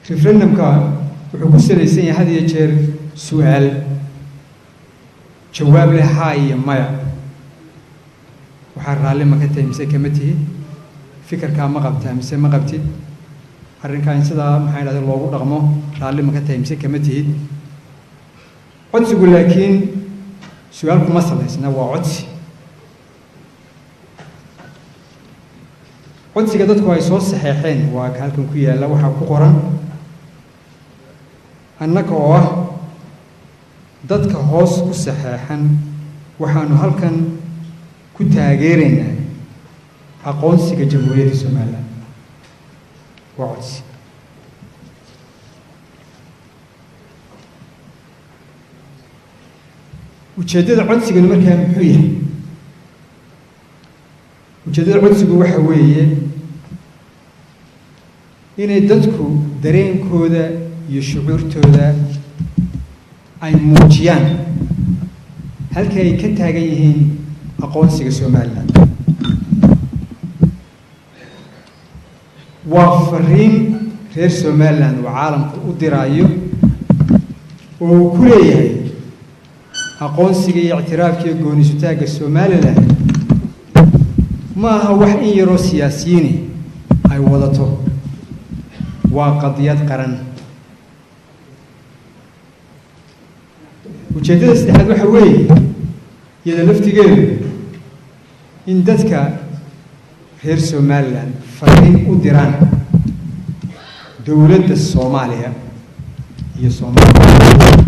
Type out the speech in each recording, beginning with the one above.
referendum ka wuxuu ku salaysan yahay had iyo jeer su'aal jawaab leh haa iyo maya waxaa raalli ma ka tahay mise kama tihi fikirkaa ma qabtaa mise ma qabtid arrinkan sidaa maxay dhahday loogu dhaqmo raalli ma ka tahay mise kama tihid codsigu laakiin su'aal kuma salaysna waa codsi codsiga dadku ay soo saxeexeen waa ka halkan ku yaalla waxaa ku qoran annaka oo ah dadka hoos ku saxeexan waxaanu halkan ku taageeraynaa aqoonsiga jamhuuriyadda Soomaaliland waa codsi ujeedada codsigan markaa muxuu yahay ujeedada codsigu waxa weeye inay dadku dareenkooda iyo shucuurtooda ay muujiyaan halka ay ka taagan yihiin aqoonsiga Soomaaliland waa fariin reer Soomaaliland oo caalamka u diraayo oo ku leeyahay aqoonsiga iyo ictiraafka iyo go'aansitaanka Soomaaliland ma aha wax in yaro siyaasiyiin ay wadato waa qadiyad qaran ujeedada saddexaad waxa weeye iyada laftigeedu in dadka reer Soomaaliland fariin u diraan dowladda Soomaaliya iyo Soomaaliya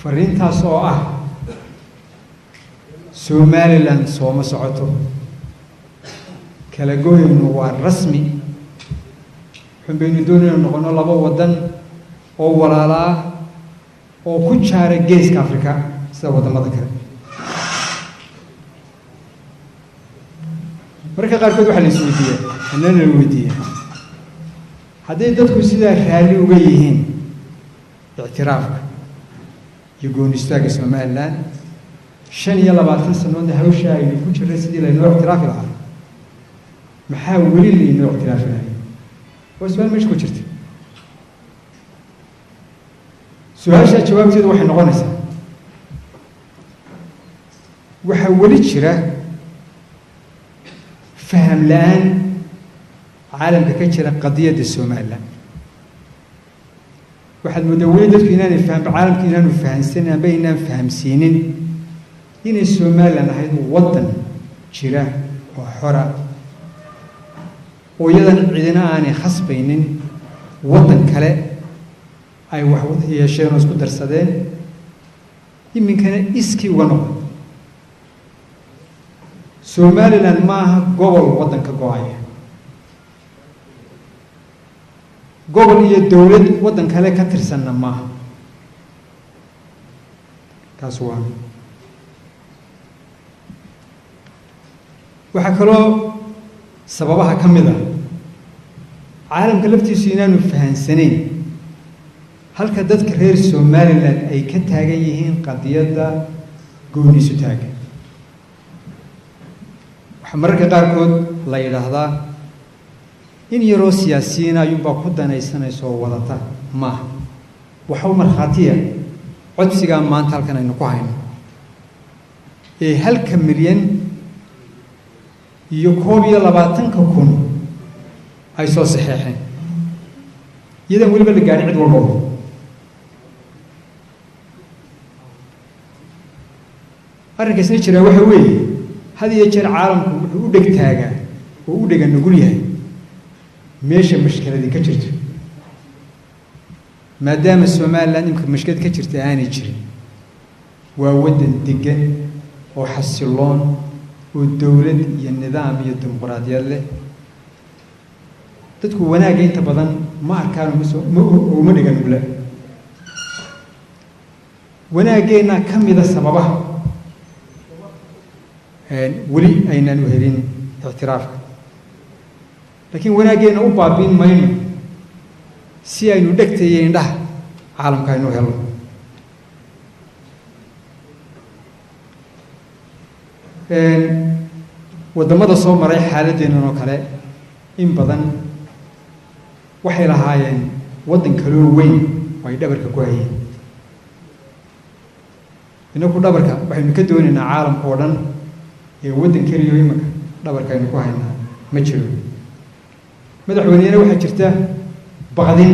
fariintaas oo ah Somaliland sooma socoto kala gooynu waa rasmi xubinnu doonayno noqono laba wadan oo walaala oo ku jaaray geeska Afrika sida wadamada kale marka qaarkood waxa la isweydiiyay anana la weydiiyay haddii dadku sida raali uga yihiin ictiraafka iyo go'aansitaanka Somaliland 25 sano hawsha ay ku jirtay sidii la inoo ictiraafi lahaa maxaa weli la inoo ictiraafi lahaa وسؤال مش كوجرت سؤال شيء جواب جد واحد نقنص وحولت شراء فهم الآن عالم ككشرة قضية الصومال واحد مدونين دول فينا نفهم عالم فينا نفهم سنة بيننا نفهم سنين هنا الصومال أنا هيد وطن شراء وحرة ويدن عندنا أنا خاص بينن وطن كله أي واحد هي شيء نسكت درسدين يمكن كان إسكي ونو Somaliland maaha gobol wadanka go'aya gobol iyo dawlad wadan kale ka tirsanna maaha kaas waxa kaloo sababaha kamid ah caalamka laftiisu inaanu fahansanayn halka dadka reer Somaliland ay ka taagan yihiin qadiyada go'aansitaanka mararka qaarkood la yiraahdaa in yaro siyaasiyiin ayuunbaa ku danaysanayso wadata ma waxa uu marxatiya codsiga maanta halkan aynu ku hayno ee 1 milyan iyo 22,000 ay soo saxeexeen iyadan waliba la gaarin cid walba arrinkaasna jira waxa weeye هذه يجر عالمكم ودق تاجا ودق نقول ياه ماشي مشكلة دي كترت ما دام السومال لا يمكن مشكلة كترت أنا يجري وود الدقة وحسلون والدولة النظام الديمقراطية له تدخل وانا جاي تبضن ما كانوا وما دق نقول وانا جينا كم إذا سببها ولي أين نهرين اعتراف لكن وانا جينا أوبابين ماينو سي أينو دكتي ينده عالم كاينو هلو ودمada soo maray xaaladeenna oo kale in badan waxay lahaayeen waddan kaloo weyn oo ay dhabarka ku hayeen inagu dhabarka waxaynu ka doonaynaa caalamka oo dhan ee waddan keliyo imika dhabarka aynu ku haynaa ma jiro madaxweynena waxaa jirta baqdin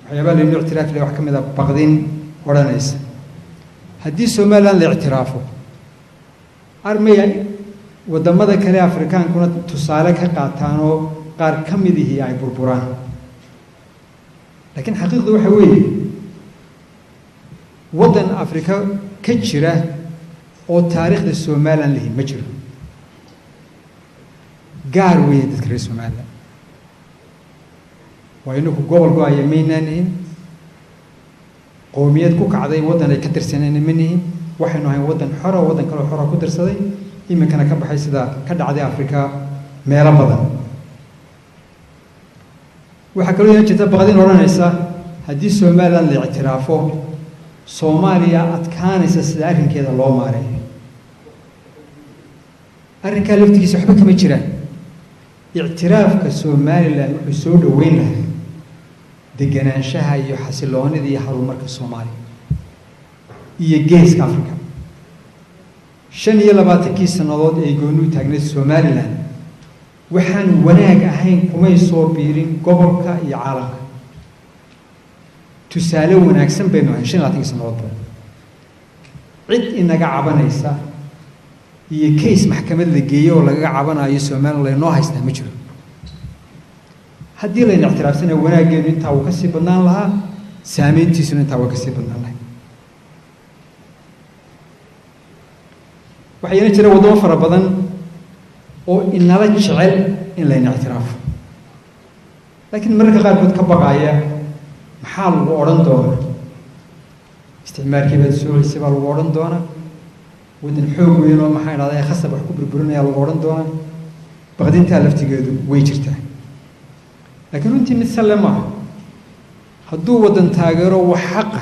waxyaabaa laynu ictiraafi lahaa wax ka mid ah baqdin odhanaysa haddii somaliland la ictiraafo armaya waddamada kale afrikaankuna tusaale ka qaataan oo qaar ka midihii ay burburaan laakiin xaqiiqdu waxa weeye waddan afrika ka jira oo taariikhda somaliland lihi ma jiro gaar weeye dadka reer somaliland waa inagu gobol go-aya maynaan nihin qowmiyad ku kacday waddan ay ka tirsanayna ma nihin waxaynu ahayn waddan xora oo waddan kaloo xora ku tirsaday iminkana ka baxay sida ka dhacday afrika meelo badan waxaa kaloo ina jirta baqdin odhanaysa haddii somaliland la ictiraafo soomaaliya adkaanaysa sida arrinkeeda loo maareeyo arrinkaa laftigiisa waxba kama jiraan ictiraafka somaliland wuxuu soo dhoweyn lahaa deganaanshaha iyo xasiloonida iyo horumarka soomaaliya iyo geeska afrika 25 sannadood ay gooni u taagneed somaliland waxaan wanaag ahayn kumay soo biirin gobolka iyo caalamka tusaale wanaagsan baynu ahayn 25 sannadood cid inaga cabanaysa iyo case maxkamad la geeyo oo laga cabanayo somaliland laynoo haystaa ma jiro haddii layna ictiraafsana wanaaggeenu intaa uu ka sii badnaan lahaa saameyntiisuna intaa waa ka sii badnaan lahay waxaa ina jira waddamo fara badan oo inala jecel in layna ictiraafo laakiin mararka qaarkood ka baqaaya maxaa lagu odhan doonaa isticmaalkii baad soo celisay baa lagu odhan doonaa waddan xoog weyn oo maxaa idhahdaa khasab wax ku burburinaya lagu odhan doonaa baqdintaa laftigeedu way jirtaa laakiin runtii mid salle maaha hadduu waddan taageero wax xaqa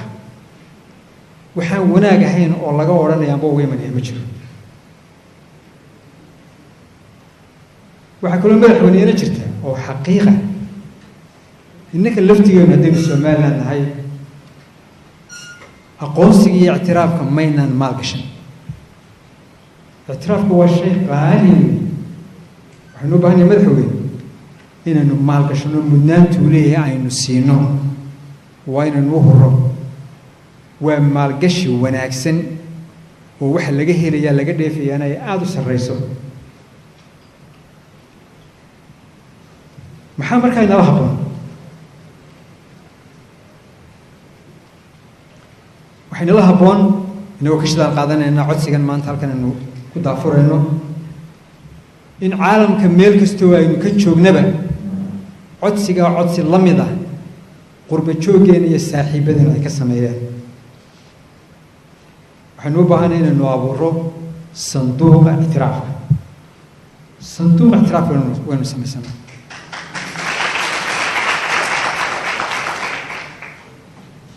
waxaan wanaag ahayn oo laga odhanaya amba uga imanaya ma jiro waxaa kaloo madaxweyneena jirta oo xaqiiqa innaka laftigeenu haddaynu somaliland nahay aqoonsiga iyo ictiraafka maynaan maalgashan ictiraafku waa shay qaali waxaynu u baahanyahay madaxweyne inaynu maalgashano mudnaantuu leeyahay aynu siino waa inaynu u huro waa maalgashi wanaagsan oo waxa laga helayaa laga dheefayaana ay aada u sarreyso maxaa markaa inala habboon waxaynala habboon inagoo ka shidaal qaadanayna codsigan maanta halkan aynu ku daafurayno in caalamka meel kastoo aynu ka joognaba codsigaa codsi la mid ah qurba jooggeena iyo saaxiibadeena ay ka sameeyeen waxaynu u baahanay inaynu abuuro sanduuqa ictiraafka sanduuqa ictiraafka waynu samaysanaa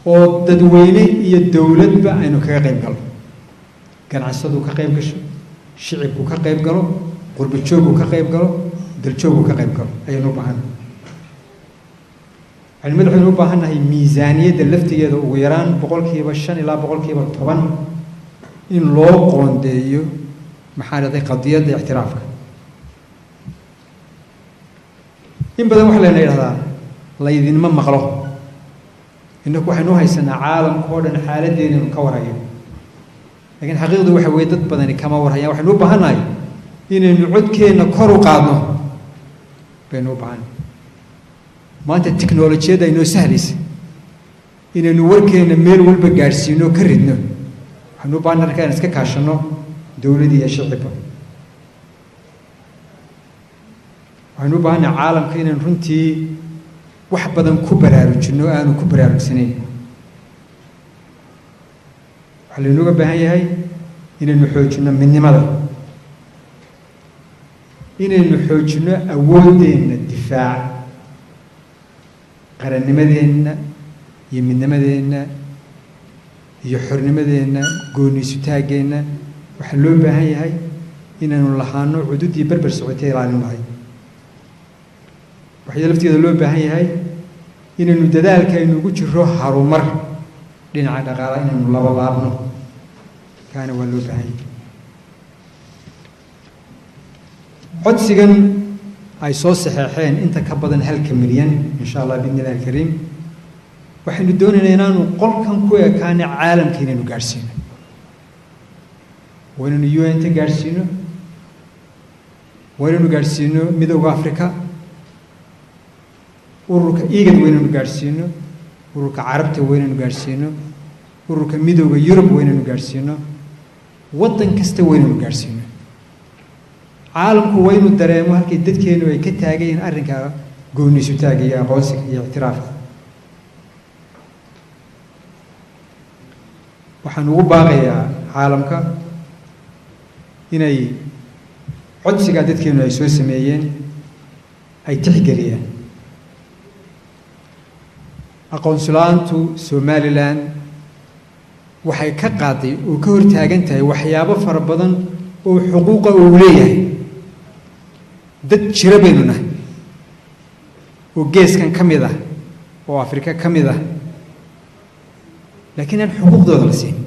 oo dadweyne iyo dowladba aynu kaga qayb galo ganacsadu ka qayb gasho shicibku ka qayb galo qurba joogku ka qayb galo daljoogku ka qayb galo ayaynu u baahanay waxaynu madaxweyne u baahannahay miisaaniyadda laftigeeda ugu yaraan 5% ilaa 10% in loo qoondeeyo maxaa dhahday qadiyadda ictiraafka in badan waxaa layna yidhahdaa laydinma maqlo innaku waxaynu u haysanaa caalamka oo dhan xaaladdeena inu ka warayo laakiin xaqiiqdu waxa weeye dad badani kama warhayaan waxaynu u baahannahay inaynu codkeenna kor u qaadno baynu u baahannahay maanta tiknolojiyadda aynoo sahlaysa inaynu warkeenna meel walba gaadhsiino ka ridno waxaynu u baahannahay markaan iska kaashanno dowladda iyo shicibba waxaynu u baahannahay caalamka inaynu runtii wax badan ku baraarujinno aanu ku baraarugsanayn waxaa laynooga baahan yahay inaynu xoojinno midnimada inaynu xoojinno awooddeenna difaac qarannimadeenna iyo midnimadeenna iyo xornimadeenna gooniisutaaggeenna waxaa loo baahan yahay inaynu lahaano cududdii berber socotay ilaalin lahay waxay lafteeda loo baahan yahay inaynu dadaalka aynu ugu jirro harumar dhinaca dhaqaalaha inaynu laba laabno kaana waa loo baahan yahay codsigan ay soo saxeexeen inta ka badan 1 milyan insha Allah biidhnillaahi alkariim waxaynu doonaynaa inaanu qolkan ku ekaano caalamka inaynu gaarsiino waynaynu UN-ta gaarsiino waynaynu gaarsiino midowga Afrika ururka IGAD waynaynu gaarsiino ururka carabta waynaynu gaarsiino ururka midowga Yurub waynaynu gaarsiino waddan kasta waynaynu gaarsiino caalamku waynu dareemo halkay dadkeenu ay ka taagayeen arrinka goonisu taagaya aqoonsiga iyo ictiraafka waxaan ugu baaqayaa caalamka inay codsiga dadkeenu ay soo sameeyeen ay tixgeliyaan aqoonsulaantu Somaliland waxay ka qaaday oo ka hortaagan tahay waxyaabo fara badan oo xuquuqa uu leeyahay dad jira baynu nahay oo geeskan ka mid ah oo Afrika ka mid ah laakiin aan xuquuqdooda la siin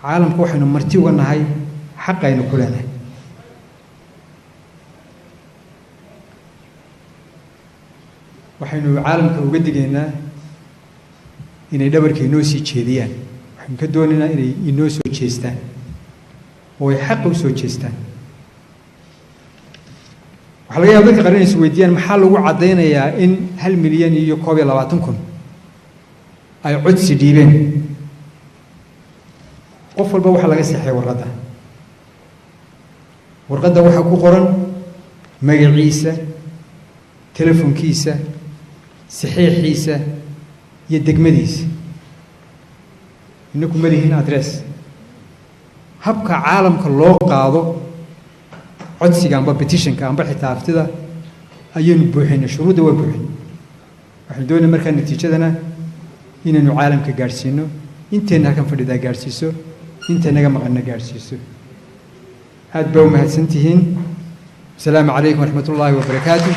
caalamku waxaynu marti uga nahay xaq aynu ku leenahay waxaynu caalamka uga digaynaa inay dhabarkii inoo sii jeediyaan waxaynu ka doonaynaa inay inoo soo jeestaan oo ay xaq u soo jeestaan waxaa laga yaabaa dadka qaran is weydiiyaan maxaa lagu caddaynayaa in 1 milyan iyo 21,000 ay codsi dhiibeen qof walba waxaa laga saxeeyay warqadda waxaa ku qoran magaciisa telefoonkiisa saxiixiisa iyo degmadiisa inaku ma lihin address habka caalamka loo qaado codsiga amba petitionka amba xitaa aftida ayaynu buuxinay shuruudda waa buuxin waxaan doonaynaa markaa natiijadana inaynu caalamka gaarsiino inteena halkan fadhidaa gaarsiiso inta naga maqanna gaarsiiso aad baa u mahadsantihiin asalaamu calaykum waraxmatullaahi wabarakaatuh